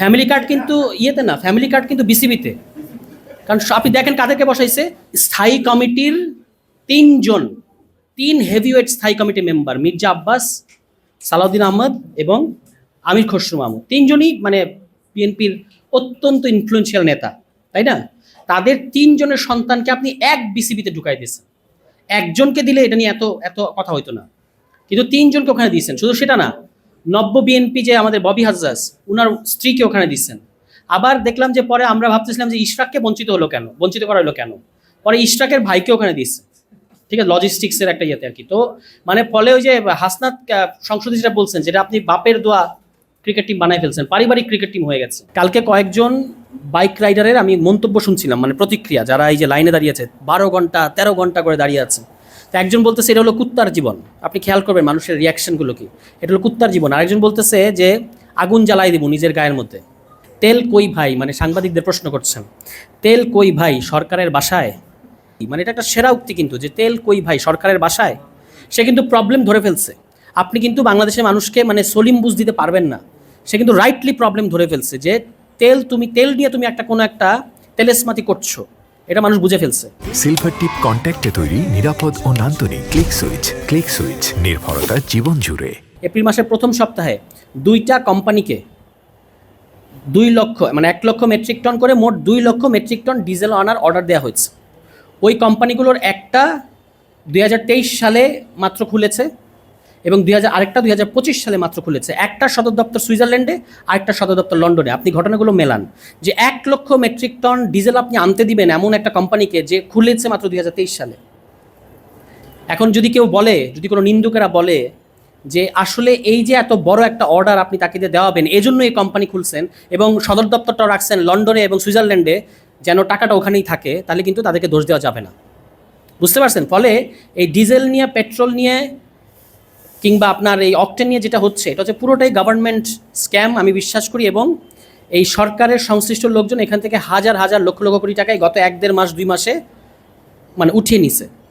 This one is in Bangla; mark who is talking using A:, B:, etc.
A: ফ্যামিলি কার্ড কিন্তু ইয়েতে না, ফ্যামিলি কার্ড কিন্তু বিসিবিতে। কারণ আপনি দেখেন কাদেরকে বসাইছে, স্থায়ী কমিটির 3 জন, 3 হেভিওয়েট স্থায়ী কমিটি মেম্বার, মির্জা আব্বাস, সালাউদ্দিন আহমদ এবং আমির খসরু মাহমুদ, 3জনই মানে বিএনপির অত্যন্ত ইনফ্লুয়েন্সিয়াল নেতা, তাই না? তাদের 3জনের সন্তানকে আপনি এক বিসিবিতে ঢুকাই দিয়েছেন। একজনকে দিলে এটা নিয়ে এত এত কথা হইতো না, কিন্তু 3জনকে ওখানে দিয়েছেন। শুধু সেটা না, নব্য বিএনপি যে আমাদের ববি হাজ্জাজ, উনার স্ত্রীকে ওখানে দিচ্ছেন। আবার দেখলাম যে পরে আমরা ভাবতেছিলাম যে ইশরাককে বঞ্চিত করা হলো কেন, পরে ইশরাকের ভাইকে ওখানে দিচ্ছে। ঠিক আছে, লজিস্টিক্সের একটা ইয়েতে আর কি। তো মানে ফলে ওই যে হাসনাত সংসদে যেটা বলছেন, যেটা আপনি বাপের দোয়া ক্রিকেট টিম বানাই ফেলছেন, পারিবারিক ক্রিকেট টিম হয়ে গেছে। কালকে কয়েকজন বাইক রাইডারের আমি মন্তব্য শুনছিলাম, মানে প্রতিক্রিয়া, যারা এই যে লাইনে দাঁড়িয়েছে 12 ঘন্টা 13 ঘন্টা করে দাঁড়িয়ে আছে। তো একজন বলতেছে এটা হলো কুত্তার জীবন, আপনি খেয়াল করবেন মানুষের রিয়াকশনগুলো কি, এটা হলো কুত্তার জীবন। আরেকজন বলতেছে যে আগুন জ্বালাই দিব নিজের গায়ের মধ্যে। তেল কই ভাই, মানে সাংবাদিকদের প্রশ্ন করছেন, তেল কই ভাই সরকারের বাসায়? মানে এটা একটা সেরা উক্তি কিন্তু, যে তেল কই ভাই সরকারের বাসায়। সে কিন্তু প্রবলেম ধরে ফেলছে। আপনি কিন্তু বাংলাদেশের মানুষকে মানে সলিম বুঝ দিতে পারবেন না। সে কিন্তু রাইটলি প্রবলেম ধরে ফেলছে যে তেল নিয়ে তুমি একটা কোনো একটা তেলেসমাতি করছো, এটা মানুষ বুঝে ফেলছে।
B: সিলভার টিপ কন্ট্যাক্টে তৈরি নিরাপদ ও নান্দনিক ক্লিক সুইচ নির্ভরতা জীবন জুড়ে।
A: এপ্রিল মাসের প্রথম সপ্তাহে 2টা কোম্পানিকে 1 লক্ষ মেট্রিক টন করে মোট 2 লক্ষ মেট্রিক টন ডিজেল আনার অর্ডার দেওয়া হয়েছে। ওই কোম্পানিগুলোর একটা 2023 সালে মাত্র খুলেছে এবং আরেকটা 2025 সালে মাত্র খুলেছে। একটা সদর দপ্তর সুইজারল্যান্ডে, আরেকটা সদর দপ্তর লন্ডনে। আপনি ঘটনাগুলো মেলান, যে 1 লক্ষ মেট্রিক টন ডিজেল আপনি আনতে দিবেন এমন একটা কোম্পানিকে যে খুলেছে মাত্র 2023 সালে। এখন যদি কেউ বলে, যদি কোনো নিন্দুকেরা বলে যে আসলে এই যে এত বড় একটা অর্ডার আপনি তাকে দিয়ে দেওয়াবেন, এজন্য এই কোম্পানি খুলছেন এবং সদর দপ্তরটাও রাখছেন লন্ডনে এবং সুইজারল্যান্ডে, যেন টাকাটা ওখানেই থাকে, তাহলে কিন্তু তাদেরকে দোষ দেওয়া যাবে না। বুঝতে পারছেন? ফলে এই ডিজেল নিয়ে, পেট্রোল নিয়ে, কিংবা আপনার এই অকটেন নিয়ে যেটা হচ্ছে, এটা হচ্ছে পুরোটাই গভর্নমেন্ট স্ক্যাম আমি বিশ্বাস করি। এবং এই সরকারের সংশ্লিষ্ট লোকজন এখান থেকে হাজার হাজার লক্ষ লক্ষ কোটি টাকায় গত 1-1.5 মাস 2 মাসে মানে উঠিয়ে নিছে।